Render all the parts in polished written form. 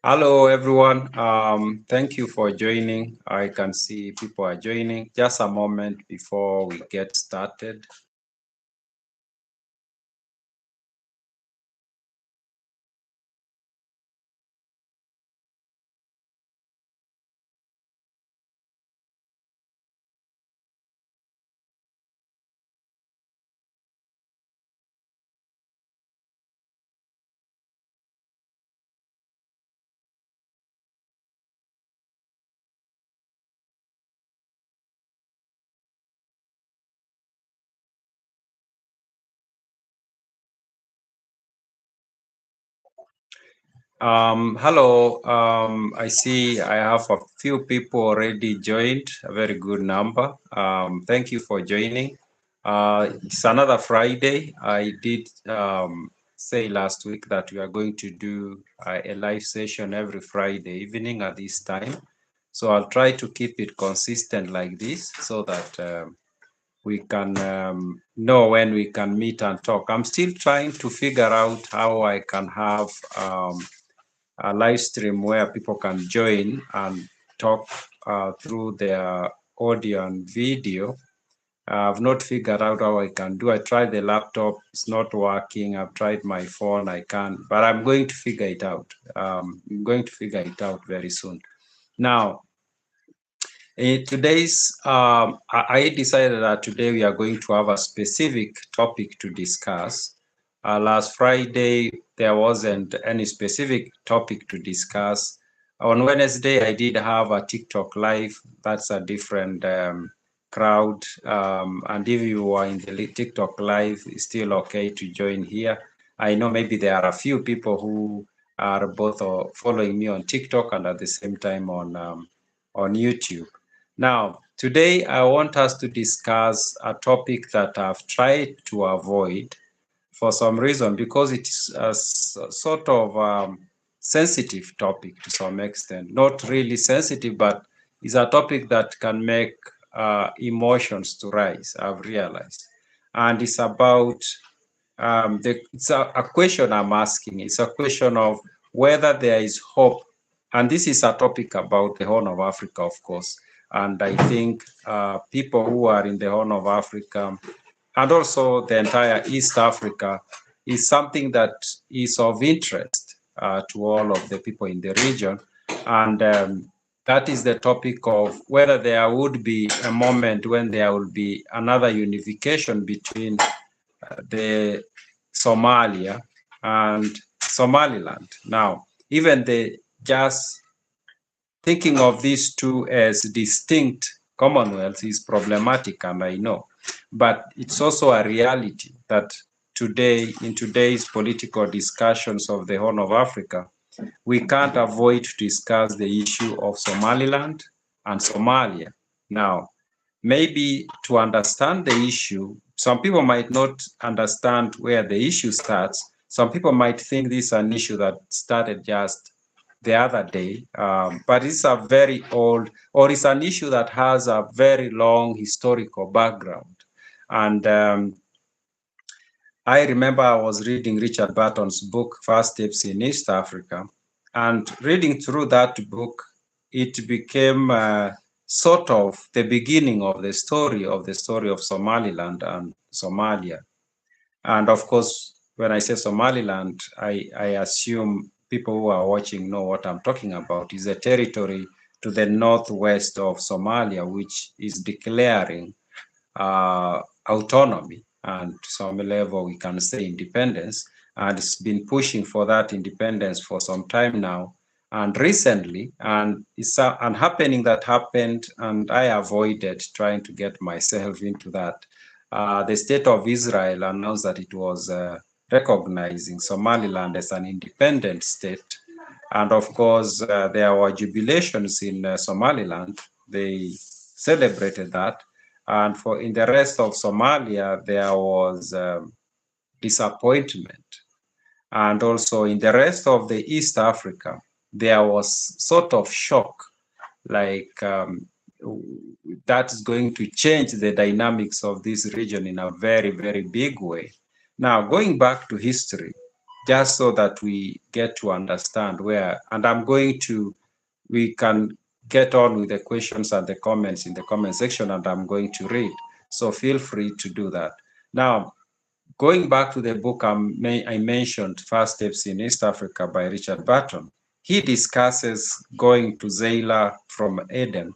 Hello, everyone. Thank you for joining. I can see people are joining. Just a moment before we get started. Hello. I see I have a few people already joined, a very good number. Thank you for joining. It's another Friday. I did say last week that we are going to do a live session every Friday evening at this time. So I'll try to keep it consistent like this so that we can know when we can meet and talk. I'm still trying to figure out how I can have a live stream where people can join and talk through their audio and video. I've not figured out how I can do. I tried the laptop, it's not working. I've tried my phone, I can't, but I'm going to figure it out. I'm going to figure it out very soon. Now, in today's, I decided that today we are going to have a specific topic to discuss. Last Friday, there wasn't any specific topic to discuss. On Wednesday, I did have a TikTok live. That's a different crowd. And if you are in the TikTok live, it's still okay to join here. I know maybe there are a few people who are both following me on TikTok and at the same time on YouTube. Now, today I want us to discuss a topic that I've tried to avoid for some reason because it is a sort of sensitive topic to some extent. Not really sensitive, but it's a topic that can make emotions to rise, I've realized. And it's about, it's a question I'm asking. It's a question of whether there is hope. And this is a topic about the Horn of Africa, of course. And I think people who are in the Horn of Africa and also the entire East Africa is something that is of interest to all of the people in the region. And that is the topic of whether there would be a moment when there will be another unification between the Somalia and Somaliland. Now, even the just thinking of these two as distinct commonwealths is problematic, and I know, but it's also a reality that today, in today's political discussions of the Horn of Africa, we can't avoid to discuss the issue of Somaliland and Somalia. Now, maybe to understand the issue, some people might not understand where the issue starts. Some people might think this is an issue that started just the other day, but it's a very old, or it's an issue that has a very long historical background. And I remember I was reading Richard Barton's book, First Steps in East Africa, and reading through that book, it became sort of the beginning of the story of Somaliland and Somalia. And of course, when I say Somaliland, I assume people who are watching know what I'm talking about. Is a territory to the northwest of Somalia, which is declaring autonomy, and to some level we can say independence, and it's been pushing for that independence for some time now. And recently, and it's an happening that happened, and I avoided trying to get myself into that. The state of Israel announced that it was recognizing Somaliland as an independent state. And of course, there were jubilations in Somaliland. They celebrated that. And for in the rest of Somalia, there was disappointment. And also in the rest of the East Africa, there was sort of shock, like that is going to change the dynamics of this region in a very, very big way. Now, going back to history, just so that we get to understand where, and we can get on with the questions and the comments in the comment section, and I'm going to read. So feel free to do that. Now, going back to the book I mentioned, First Steps in East Africa by Richard Burton, he discusses going to Zeila from Aden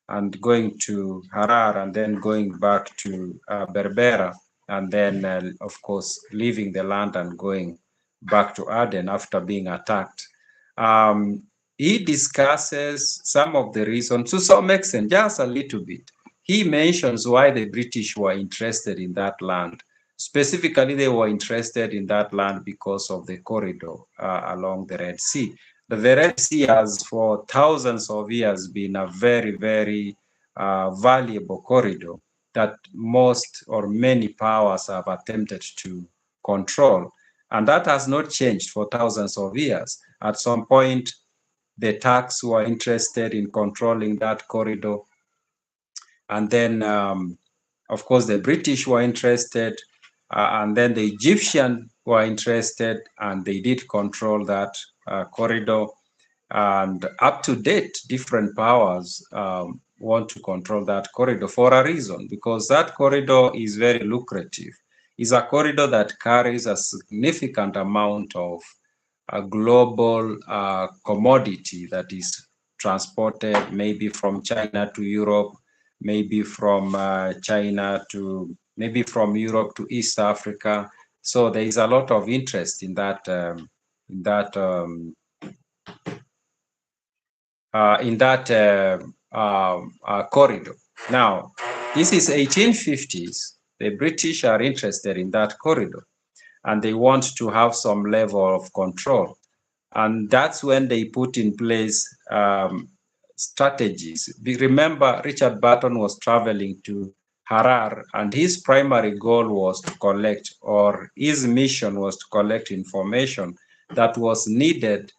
and going to Harar and then going back to Berbera, and then, of course, leaving the land and going back to Aden after being attacked. He discusses some of the reasons, to some extent, just a little bit. He mentions why the British were interested in that land. Specifically, they were interested in that land because of the corridor along the Red Sea. The Red Sea has, for thousands of years, been a very, very valuable corridor that most or many powers have attempted to control. And that has not changed for thousands of years. At some point, the Turks were interested in controlling that corridor. And then, of course, the British were interested. And then the Egyptians were interested, and they did control that corridor. And up to date, different powers want to control that corridor for a reason, because that corridor is very lucrative. It's a corridor that carries a significant amount of a global commodity that is transported maybe from China to Europe, maybe from China to, maybe from Europe to East Africa. So there is a lot of interest in that corridor. Now, this is 1850s. The British are interested in that corridor, and they want to have some level of control. And that's when they put in place strategies. Remember, Richard Burton was traveling to Harar, and his primary goal was to collect, or his mission was to collect information that was needed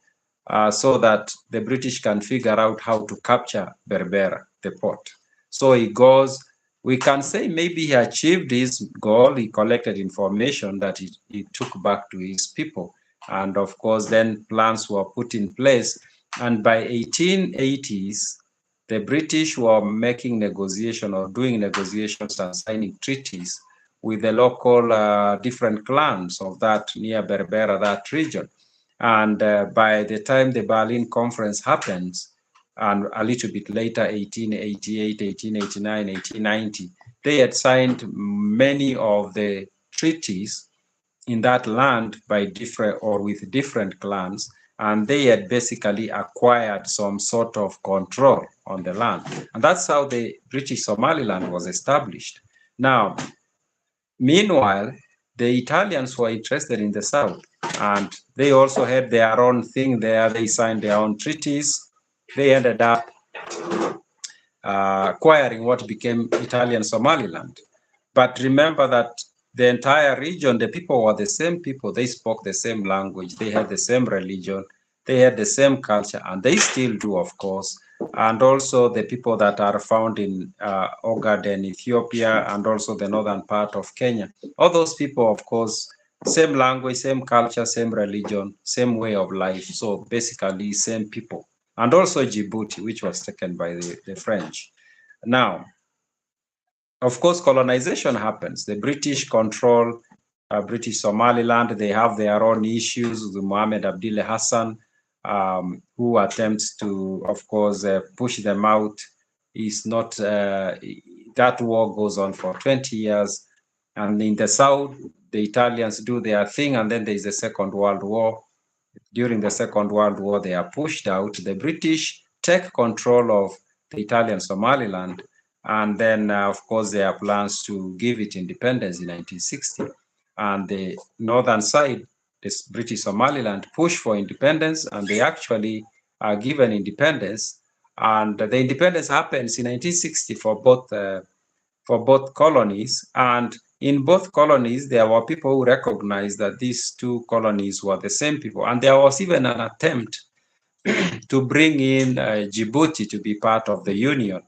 so that the British can figure out how to capture Berbera, the port. So he goes, we can say maybe he achieved his goal. He collected information that he took back to his people. And of course, then plans were put in place. And by 1880s, the British were making negotiation or doing negotiations and signing treaties with the local different clans of that near Berbera, that region. And by the time the Berlin Conference happens, and a little bit later, 1888, 1889, 1890, they had signed many of the treaties in that land by different or with different clans, and they had basically acquired some sort of control on the land. And that's how the British Somaliland was established. Now, meanwhile, the Italians were interested in the south, and they also had their own thing there. They signed their own treaties. They ended up acquiring what became Italian Somaliland. But remember that the entire region, the people were the same people. They spoke the same language. They had the same religion. They had the same culture, and they still do, of course. And also the people that are found in Ogaden, Ethiopia, and also the northern part of Kenya. All those people, of course, same language, same culture, same religion, same way of life. So basically, same people. And also Djibouti, which was taken by the French. Now, of course, colonization happens. The British control British Somaliland. They have their own issues with Mohammed Abdille Hassan, who attempts to, of course, push them out. Is not that war goes on for 20 years, and in the south, the Italians do their thing, and then there is the Second World War. During the Second World War, they are pushed out. The British take control of the Italian Somaliland, and then, of course, there are plans to give it independence in 1960. And the northern side, this British Somaliland, push for independence, and they actually are given independence. And the independence happens in 1960 for both colonies. And in both colonies, there were people who recognized that these two colonies were the same people. And there was even an attempt to bring in Djibouti to be part of the Union.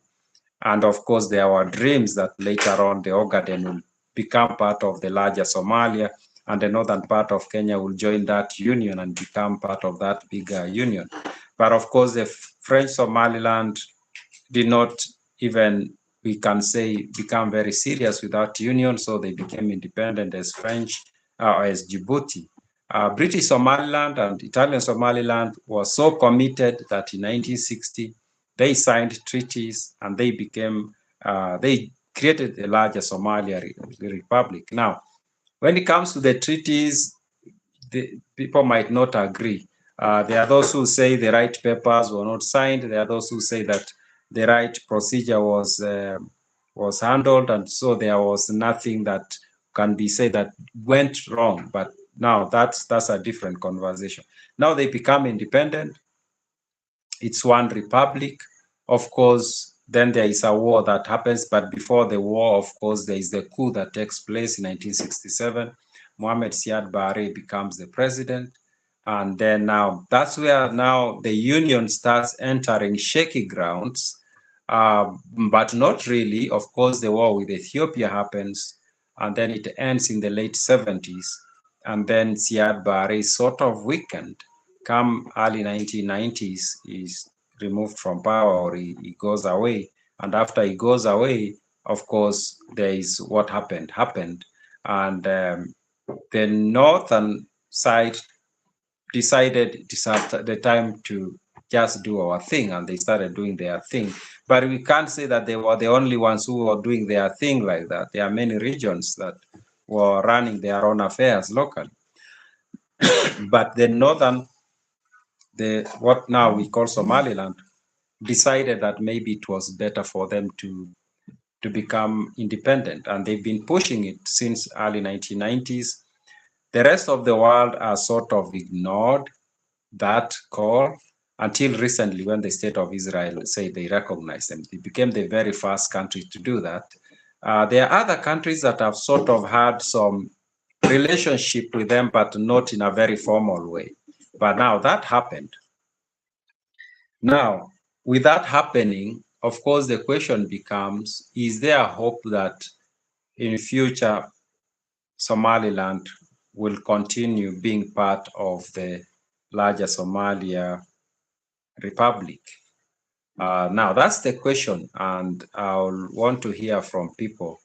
And of course, there were dreams that later on the Ogaden will become part of the larger Somalia. and the northern part of Kenya will join that union and become part of that bigger union. But of course, the French Somaliland did not even, we can say, become very serious with that union, so they became independent as French, as Djibouti. British Somaliland and Italian Somaliland was so committed that in 1960 they signed treaties and they became, they created a larger Somalia Republic. Now, when it comes to the treaties, the people might not agree. There are those who say the right papers were not signed. There are those who say that the right procedure was handled, and so there was nothing that can be said that went wrong. But now that's a different conversation. Now they become independent. It's one republic. Of course, then there is a war that happens, but before the war, of course, there is the coup that takes place in 1967. Mohamed Siad Barre becomes the president. And then now that's where now the union starts entering shaky grounds, but not really. Of course, the war with Ethiopia happens, and then it ends in the late 70s. And then Siad Barre is sort of weakened. Come early 1990s, he's removed from power, or he goes away. And after he goes away, of course, there is what happened. And the northern side decided it is at the time to just do our thing, and they started doing their thing. But we can't say that they were the only ones who were doing their thing like that. There are many regions that were running their own affairs locally. But the northern, what now we call Somaliland, decided that maybe it was better for them to become independent, and they've been pushing it since early 1990s. The rest of the world has sort of ignored that call until recently, when the state of Israel said they recognize them. They became the very first country to do that. There are other countries that have sort of had some relationship with them, but not in a very formal way. But now that happened. Now, with that happening, of course, the question becomes, is there hope that in future Somaliland will continue being part of the larger Somalia Republic? Now, that's the question, and I'll want to hear from people.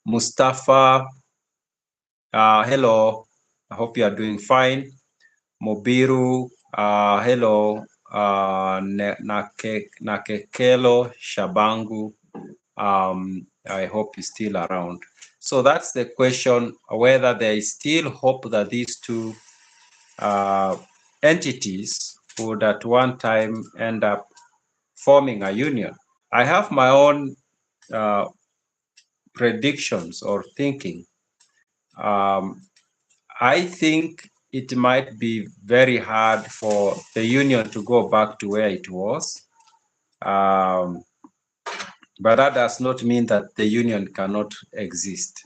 Mustafa, hello. I hope you are doing fine. Mobiru, hello. Nakekelo Shabangu, I hope you're still around. So that's the question, whether there is still hope that these two entities would at one time end up forming a union. I have my own predictions or thinking. I think it might be very hard for the union to go back to where it was. But that does not mean that the union cannot exist.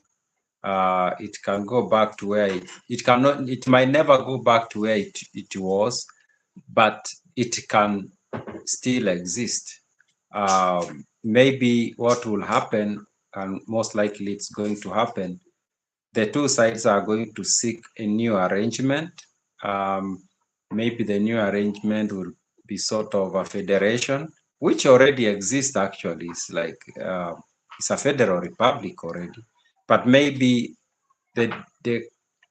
It can go back to where it cannot, it might never go back to where it was, but it can still exist. Maybe what will happen, and most likely it's going to happen, the two sides are going to seek a new arrangement. Maybe the new arrangement will be sort of a federation, which already exists actually. It's like, it's a federal republic already. But maybe the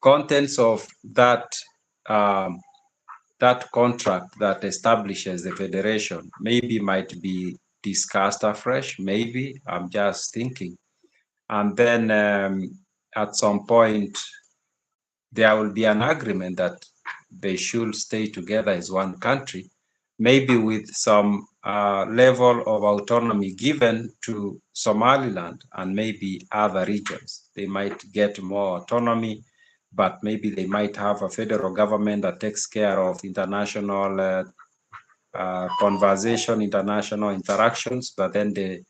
contents of that that contract that establishes the federation maybe might be discussed afresh. Maybe, I'm just thinking. And then at some point, there will be an agreement that they should stay together as one country, maybe with some level of autonomy given to Somaliland and maybe other regions. They might get more autonomy, but maybe they might have a federal government that takes care of international conversation, international interactions, but then the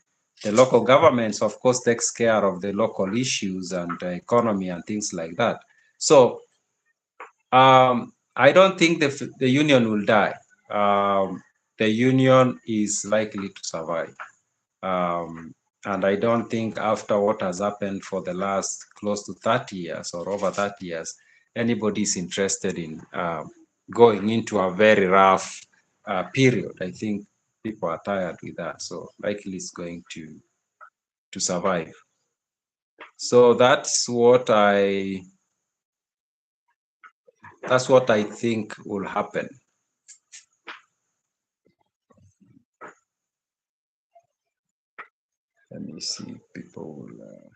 local governments, of course, takes care of the local issues and economy and things like that. So I don't think the union will die. The union is likely to survive. And I don't think after what has happened for the last close to 30 years or over 30 years, anybody is interested in going into a very rough period. I think people are tired with that. So likely it's going to survive. So that's what I think will happen. Let me see. People will.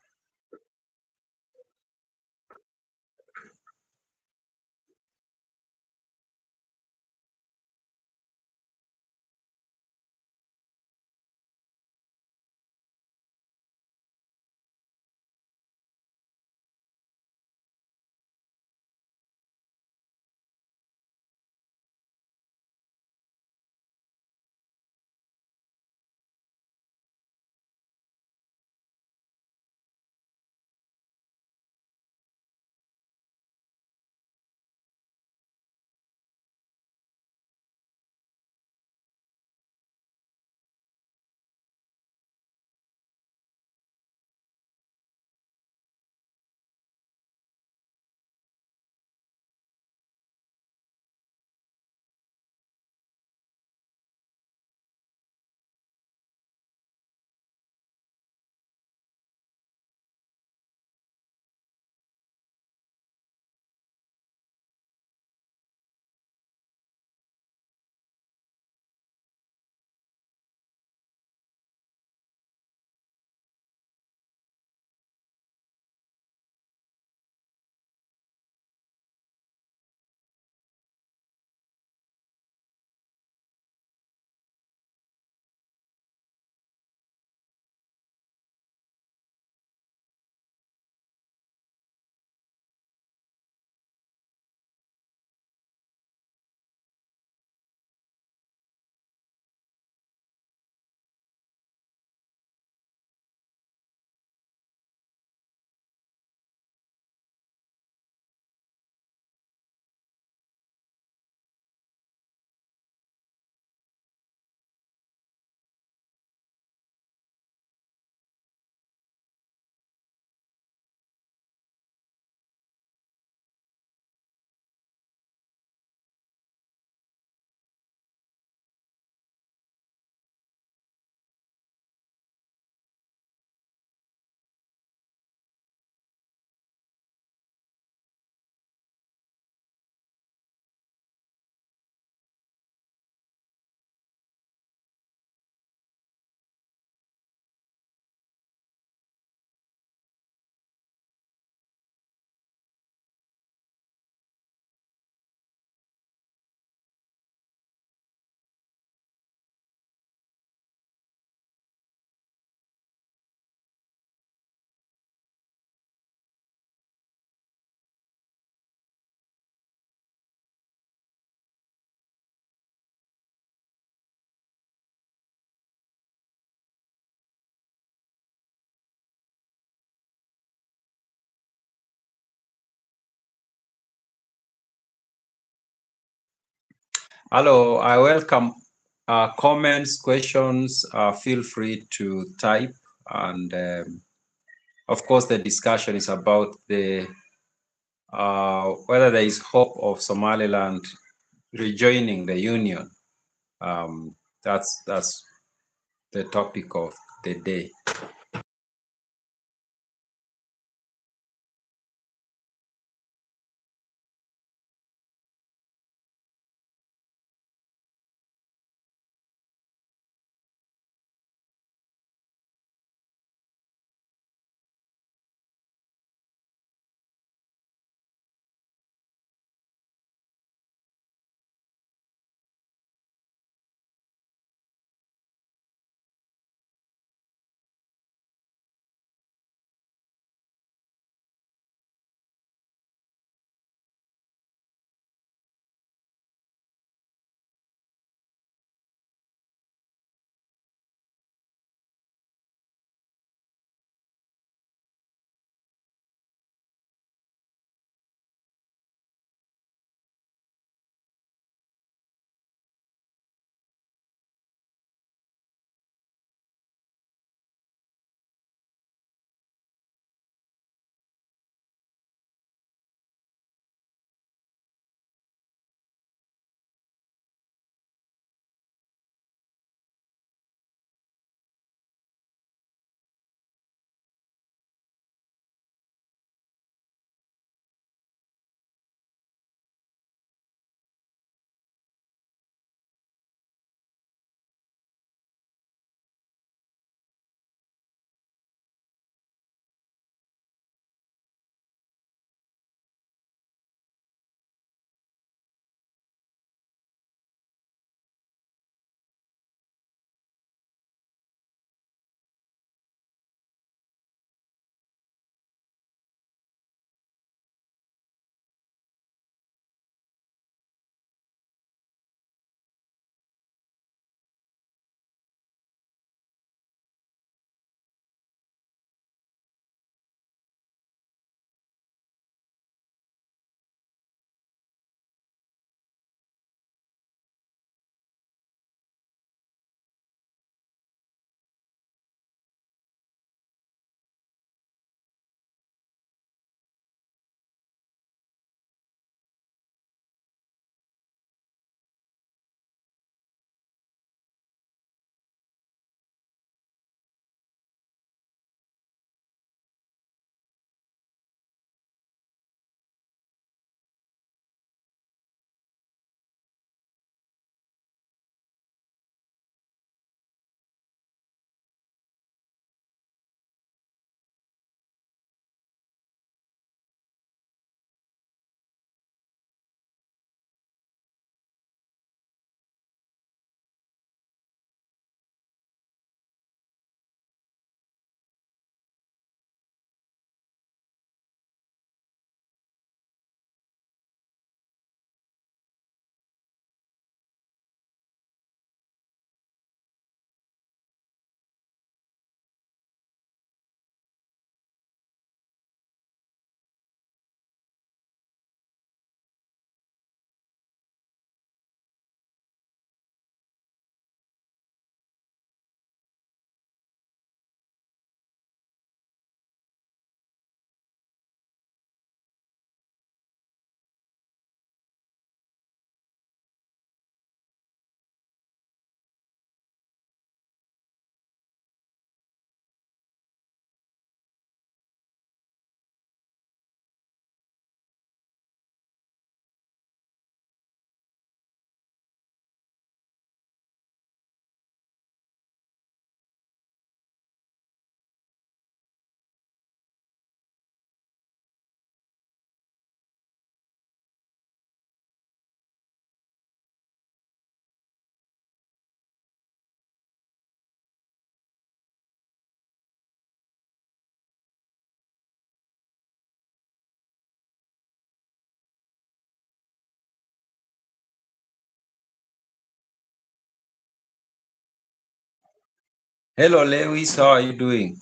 Hello, I welcome comments, questions. Feel free to type. And of course, the discussion is about the whether there is hope of Somaliland rejoining the union. That's the topic of the day. Hello, Lewis. How are you doing?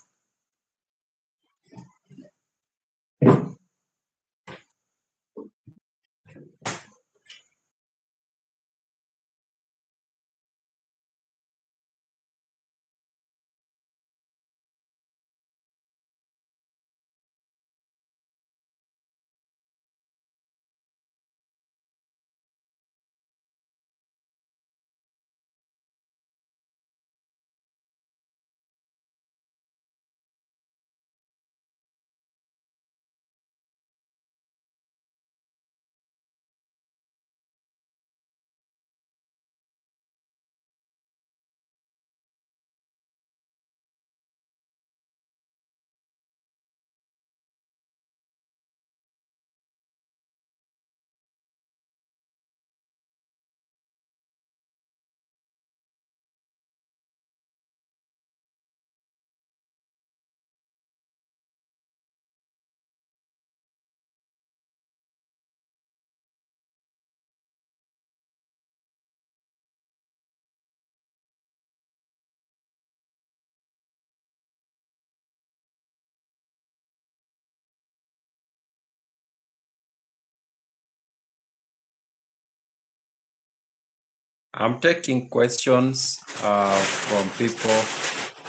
I'm taking questions from people.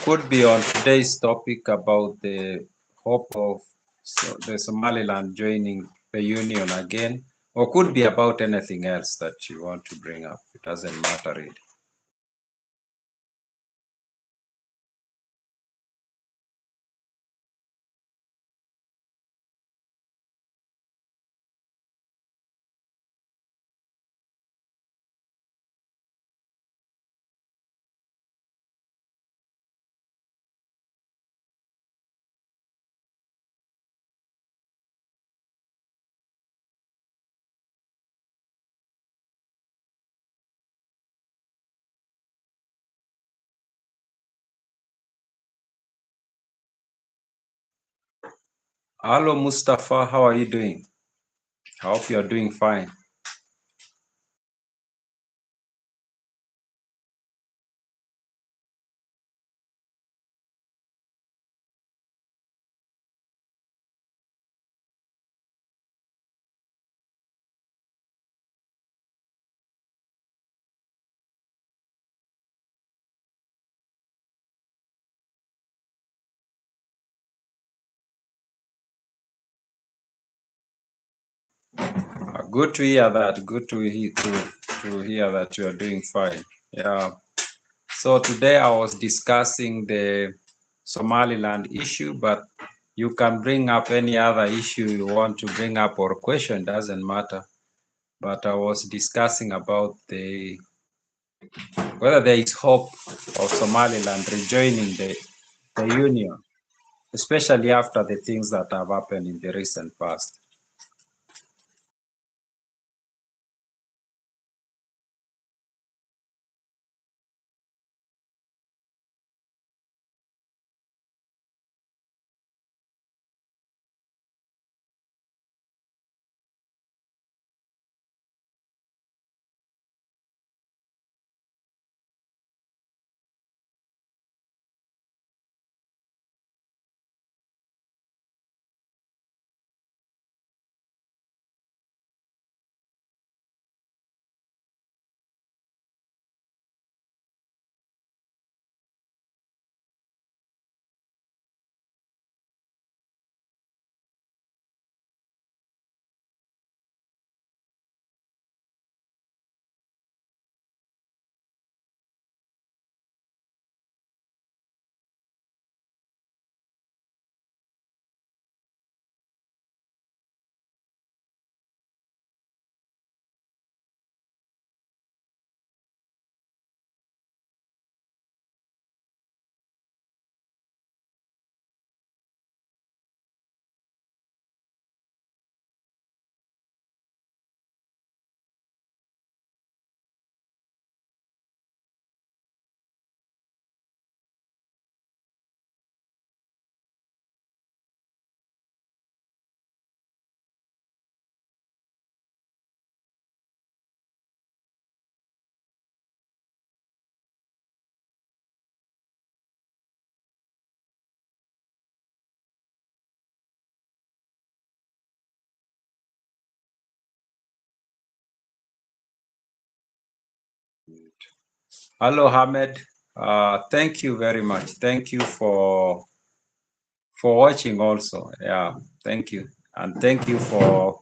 Could be on today's topic about the hope of the Somaliland joining the union again, or could be about anything else that you want to bring up. It doesn't matter really. Hello, Mustafa. How are you doing? I hope you're doing fine. Good to hear that. Good to hear that you are doing fine. Yeah. So today I was discussing the Somaliland issue, but you can bring up any other issue you want to bring up or question, doesn't matter. But I was discussing about the whether there is hope of Somaliland rejoining the union, especially after the things that have happened in the recent past. Hello, Ahmed. Thank you very much. Thank you for watching also. Yeah, thank you. And thank you for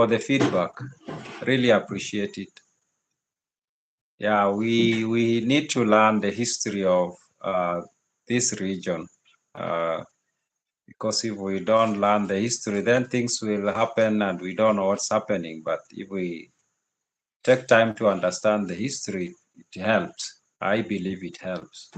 the feedback. Really appreciate it. Yeah, we need to learn the history of this region. Because if we don't learn the history, then things will happen and we don't know what's happening. But if we take time to understand the history, it helps. I believe it helps.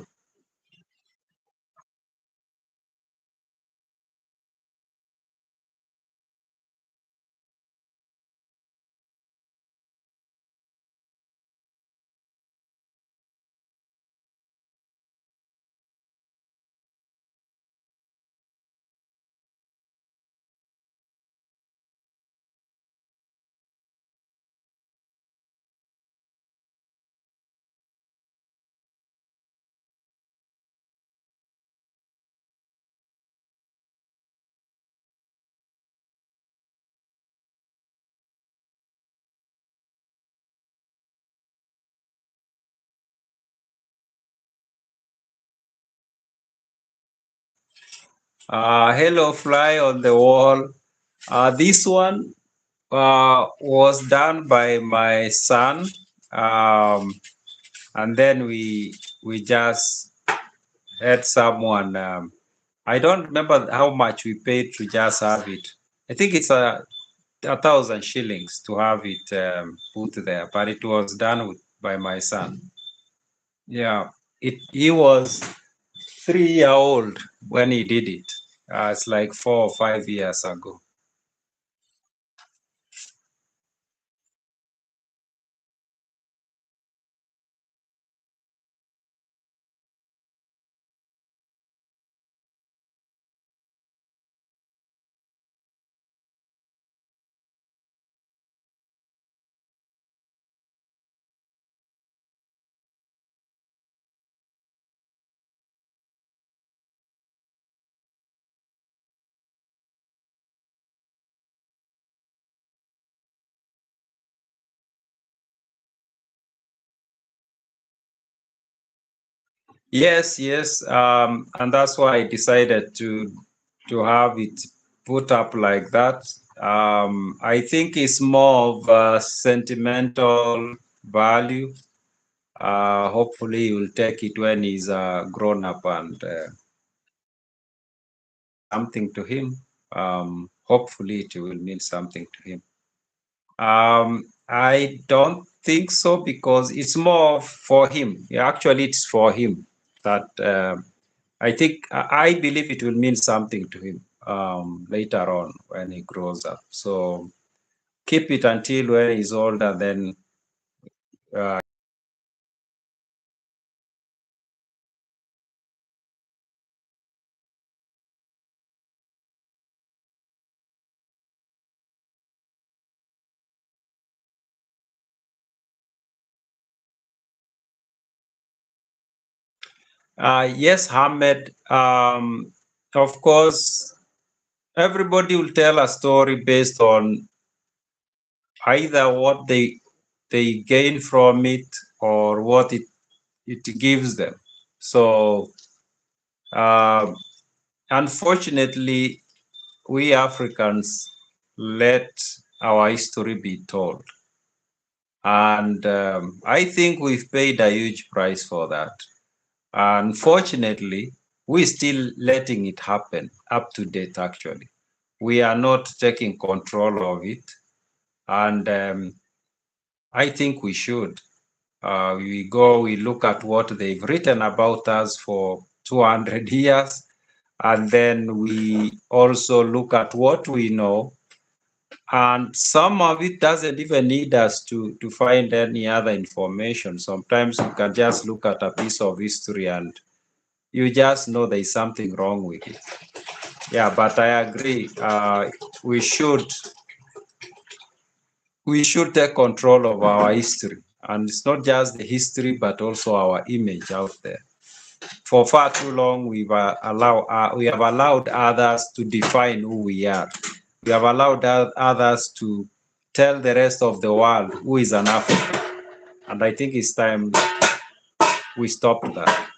Hello, fly on the wall. This one was done by my son, um, and then we just had someone. I don't remember how much we paid to just have it. I think it's 1,000 shillings to have it put there, but it was done by my son. Yeah, he was 3 year old when he did it. It's like 4 or 5 years ago. Yes, yes, and that's why I decided to have it put up like that. I think it's more of a sentimental value. Hopefully, he will take it when he's grown up and something to him. Hopefully, it will mean something to him. I don't think so because it's more for him. Yeah, actually, it's for him that. I believe it will mean something to him later on when he grows up. So keep it until when he's older, then uh, yes, Ahmed. Of course, everybody will tell a story based on either what they gain from it or what it gives them. So uh, unfortunately, we Africans let our history be told. And I think we've paid a huge price for that. Unfortunately, we're still letting it happen up to date, actually. We are not taking control of it. And I think we should. We look at what they've written about us for 200 years, and then we also look at what we know. And some of it doesn't even need us to find any other information. Sometimes you can just look at a piece of history and you just know there's something wrong with it. Yeah, but I agree. We should we should take control of our history, and it's not just the history, but also our image out there. For far too long, we have allowed others to define who we are. We have allowed others to tell the rest of the world who is an African. And I think it's time we stopped that.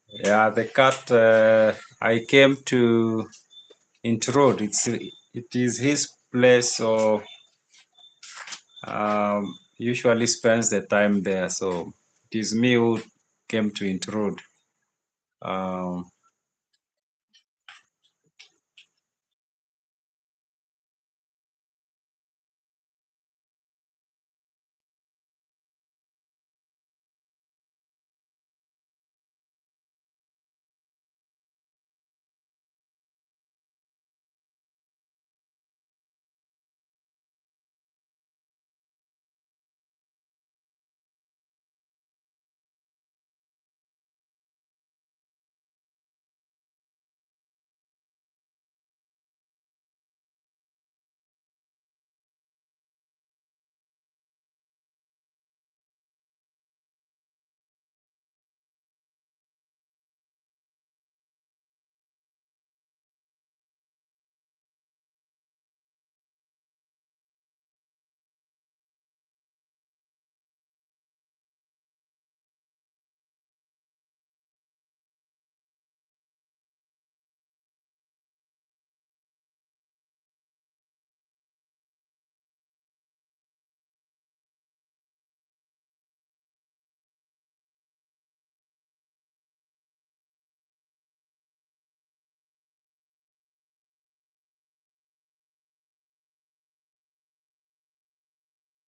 Yeah, the cat I came to intrude. It is his place, so usually spends the time there. So it is me who came to intrude. Um,